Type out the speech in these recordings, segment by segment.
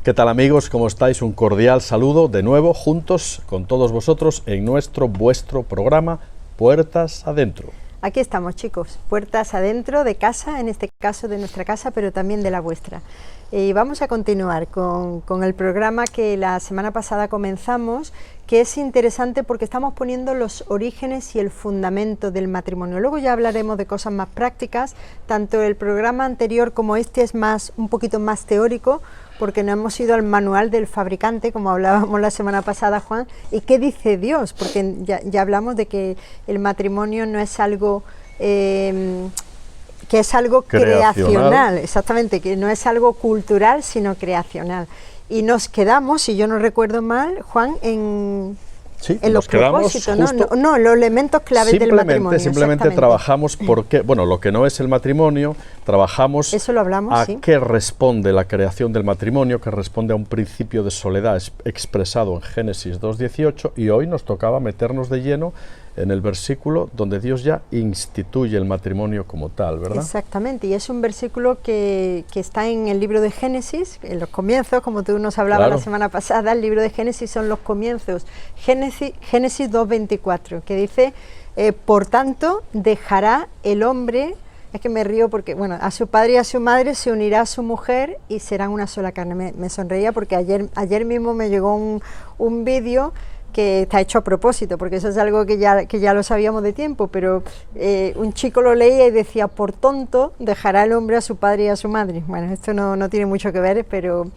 ¿Qué tal, amigos? ¿Cómo estáis? Un cordial saludo de nuevo, juntos con todos vosotros en vuestro programa Puertas Adentro. Aquí estamos, chicos, puertas adentro de casa, en este caso de nuestra casa, pero también de la vuestra. Y vamos a continuar con el programa que la semana pasada comenzamos, que es interesante porque estamos poniendo los orígenes y el fundamento del matrimonio. Luego ya hablaremos de cosas más prácticas, tanto el programa anterior como este es un poquito más teórico, porque no hemos ido al manual del fabricante, como hablábamos la semana pasada, Juan, y qué dice Dios, porque ya hablamos de que el matrimonio no es algo que es algo creacional, exactamente, que no es algo cultural, sino creacional. Y nos quedamos, si yo no recuerdo mal, Juan, en los propósitos, no, los elementos claves del matrimonio. Simplemente trabajamos porque, bueno, lo que no es el matrimonio, trabajamos eso lo hablamos, a qué responde la creación del matrimonio, que responde a un principio de soledad expresado en Génesis 2:18, y hoy nos tocaba meternos de lleno en el versículo donde Dios ya instituye el matrimonio como tal, ¿verdad? Exactamente, y es un versículo que está en el libro de Génesis, en los comienzos, como tú nos hablabas la semana pasada. El libro de Génesis son los comienzos. Génesis 2:24, que dice, por tanto, dejará el hombre, es que me río porque, bueno, a su padre y a su madre se unirá a su mujer y serán una sola carne. Me sonreía porque ayer mismo me llegó un vídeo que está hecho a propósito, porque eso es algo que ya lo sabíamos de tiempo, pero un chico lo leía y decía, por tonto dejará el hombre a su padre y a su madre. Bueno, esto no tiene mucho que ver, pero...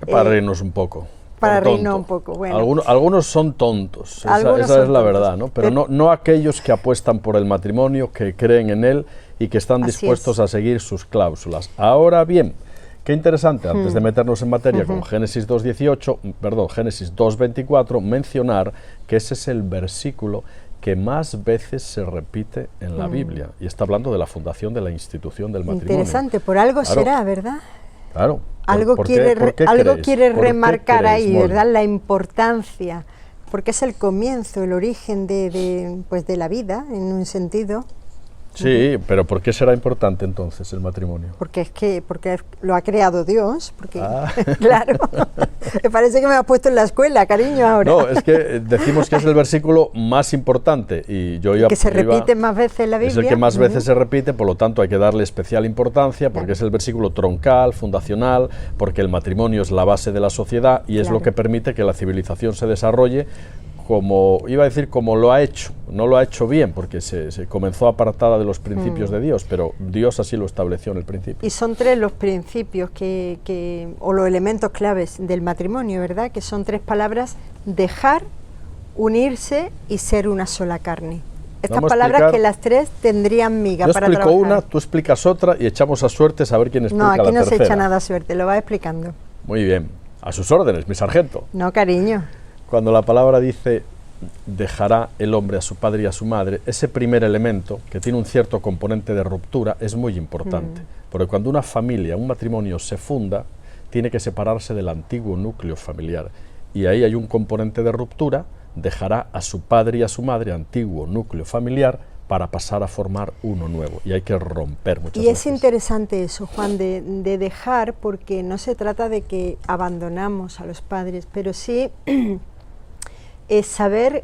para reírnos un poco. Para reírnos un poco, bueno. Algunos son tontos, esa es la verdad, ¿no? Pero no aquellos que apuestan por el matrimonio, que creen en él y que están dispuestos a seguir sus cláusulas. Ahora bien, qué interesante, antes de meternos en materia con Génesis 2:24, mencionar que ese es el versículo que más veces se repite en la Biblia, y está hablando de la fundación de la institución del matrimonio. Interesante, por algo será, ¿verdad? Claro. Algo quiere remarcar ahí, ¿verdad? La importancia, porque es el comienzo, el origen de la vida, en un sentido. Sí, pero ¿por qué será importante entonces el matrimonio? Porque lo ha creado Dios, claro, me parece que me has puesto en la escuela, cariño, ahora. No, es que decimos que es el versículo más importante, y que se repite más veces en la Biblia. Es el que más veces se repite, por lo tanto hay que darle especial importancia, porque es el versículo troncal, fundacional, porque el matrimonio es la base de la sociedad y es lo que permite que la civilización se desarrolle como lo ha hecho. No lo ha hecho bien, porque se comenzó apartada de los principios de Dios, pero Dios así lo estableció en el principio. Y son tres los principios o los elementos claves del matrimonio, ¿verdad? Que son tres palabras: dejar, unirse y ser una sola carne. Estas palabras que las tres tendrían miga para trabajar. Yo explico una, tú explicas otra y echamos a suerte a ver quién explica la tercera. No, aquí no se echa nada a suerte, lo vas explicando. Muy bien, a sus órdenes, mi sargento. No, cariño. Cuando la palabra dice dejará el hombre a su padre y a su madre, ese primer elemento, que tiene un cierto componente de ruptura, es muy importante. Porque cuando una familia, un matrimonio se funda, tiene que separarse del antiguo núcleo familiar. Y ahí hay un componente de ruptura: dejará a su padre y a su madre, antiguo núcleo familiar, para pasar a formar uno nuevo. Y hay que romper muchas veces. Y es interesante eso, Juan, de dejar, porque no se trata de que abandonamos a los padres, pero sí es saber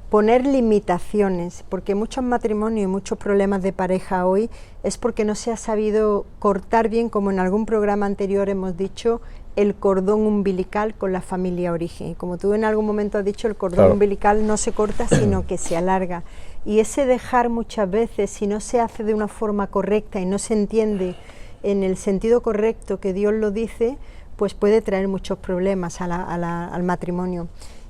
poner limitaciones, porque muchos matrimonios y muchos problemas de pareja hoy es porque no se ha sabido cortar bien, como en algún programa anterior hemos dicho, el cordón umbilical con la familia origen. Como tú en algún momento has dicho, el cordón umbilical no se corta, sino que se alarga. Y ese dejar muchas veces, si no se hace de una forma correcta y no se entiende en el sentido correcto que Dios lo dice, pues puede traer muchos problemas al matrimonio.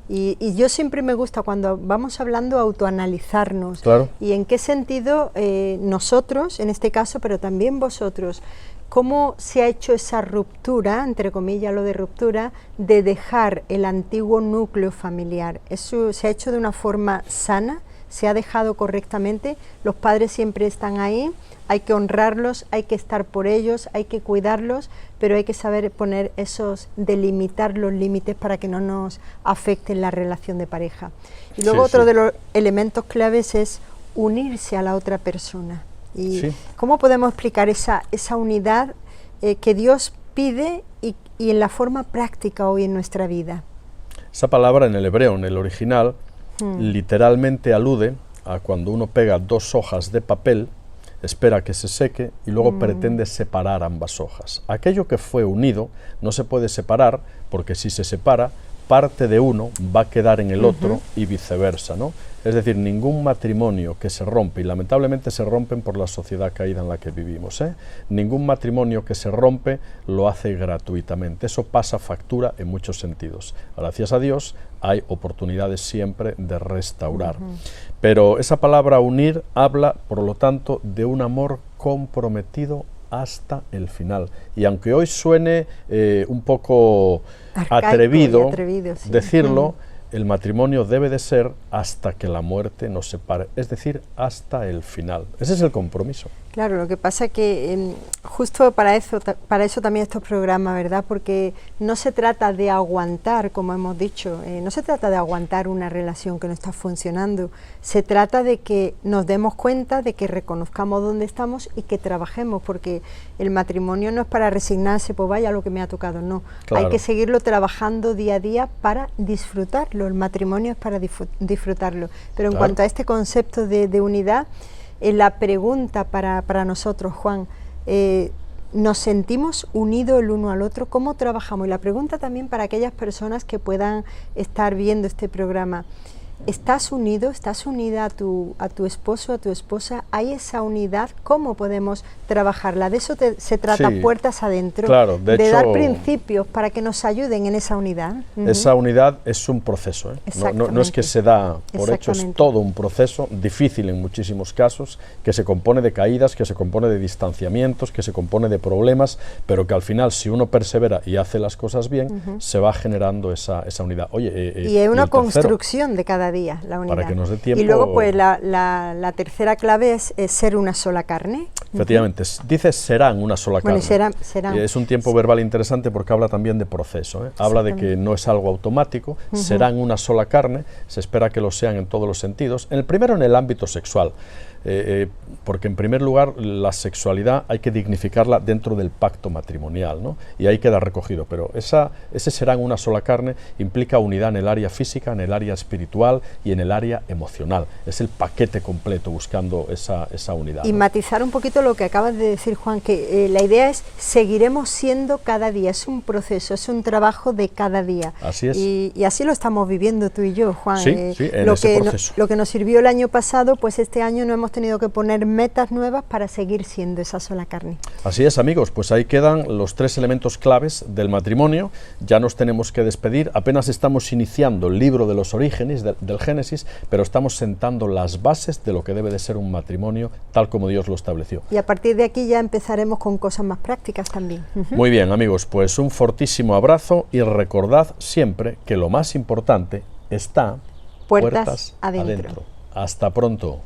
Y yo siempre me gusta, cuando vamos hablando, autoanalizarnos. Y en qué sentido nosotros, en este caso, pero también vosotros, cómo se ha hecho esa ruptura, entre comillas lo de ruptura, de dejar el antiguo núcleo familiar. Eso se ha hecho de una forma sana, se ha dejado correctamente, los padres siempre están ahí, hay que honrarlos, hay que estar por ellos, hay que cuidarlos, pero hay que saber poner delimitar los límites para que no nos afecten la relación de pareja. Y luego otro de los elementos claves es unirse a la otra persona. ¿Y cómo podemos explicar esa unidad que Dios pide y en la forma práctica hoy en nuestra vida. Esa palabra en el hebreo, en el original, literalmente alude a cuando uno pega dos hojas de papel, espera que se seque y luego pretende separar ambas hojas. Aquello que fue unido no se puede separar, porque si se separa, parte de uno va a quedar en el otro y viceversa, ¿no? Es decir, ningún matrimonio que se rompe, y lamentablemente se rompen por la sociedad caída en la que vivimos, ningún matrimonio que se rompe lo hace gratuitamente. Eso pasa factura en muchos sentidos. Gracias a Dios hay oportunidades siempre de restaurar. Pero esa palabra unir habla, por lo tanto, de un amor comprometido hasta el final. Y aunque hoy suene un poco atrevido sí, decirlo, el matrimonio debe de ser hasta que la muerte nos separe, es decir, hasta el final. Ese es el compromiso. Claro, lo que pasa es que justo para eso también estos programas, ¿verdad? Porque no se trata de aguantar, como hemos dicho, no se trata de aguantar una relación que no está funcionando, se trata de que nos demos cuenta, de que reconozcamos dónde estamos y que trabajemos, porque el matrimonio no es para resignarse, pues vaya lo que me ha tocado, no. Claro. Hay que seguirlo trabajando día a día para disfrutarlo, el matrimonio es para disfrutarlo. Pero en cuanto a este concepto de unidad, la pregunta para nosotros, Juan, ¿nos sentimos unidos el uno al otro? ¿Cómo trabajamos? Y la pregunta también para aquellas personas que puedan estar viendo este programa. ¿Estás unido? ¿Estás unida a tu esposo, a tu esposa? ¿Hay esa unidad? ¿Cómo podemos trabajarla? De eso se trata, sí, puertas adentro, claro, de hecho, dar principios para que nos ayuden en esa unidad. Esa unidad es un proceso, no es que se da por hecho, es todo un proceso difícil en muchísimos casos, que se compone de caídas, que se compone de distanciamientos, que se compone de problemas, pero que al final, si uno persevera y hace las cosas bien, se va generando esa unidad. Oye, y es una construcción de cada día, la unidad. Para que nos dé tiempo. Y luego, pues, la tercera clave es ser una sola carne. Efectivamente, dice serán una sola carne. Bueno, serán. Es un tiempo verbal interesante porque habla también de proceso, Habla de que no es algo automático, serán una sola carne, se espera que lo sean en todos los sentidos. En el primero, en el ámbito sexual. Porque en primer lugar la sexualidad hay que dignificarla dentro del pacto matrimonial, ¿no? Y ahí queda recogido, pero ese serán una sola carne implica unidad en el área física, en el área espiritual y en el área emocional. Es el paquete completo buscando esa unidad. Y matizar un poquito lo que acabas de decir, Juan, que la idea es seguiremos siendo cada día, es un proceso, es un trabajo de cada día. Así es. Y así lo estamos viviendo tú y yo, Juan. Sí, en ese proceso. Lo que nos sirvió el año pasado, pues este año no hemos tenido que poner metas nuevas para seguir siendo esa sola carne. Así es, amigos, pues ahí quedan los tres elementos claves del matrimonio. Ya nos tenemos que despedir, apenas estamos iniciando el libro de los orígenes, del Génesis, pero estamos sentando las bases de lo que debe de ser un matrimonio tal como Dios lo estableció. Y a partir de aquí ya empezaremos con cosas más prácticas también. Muy bien, amigos, pues un fortísimo abrazo y recordad siempre que lo más importante está puertas adentro. Hasta pronto.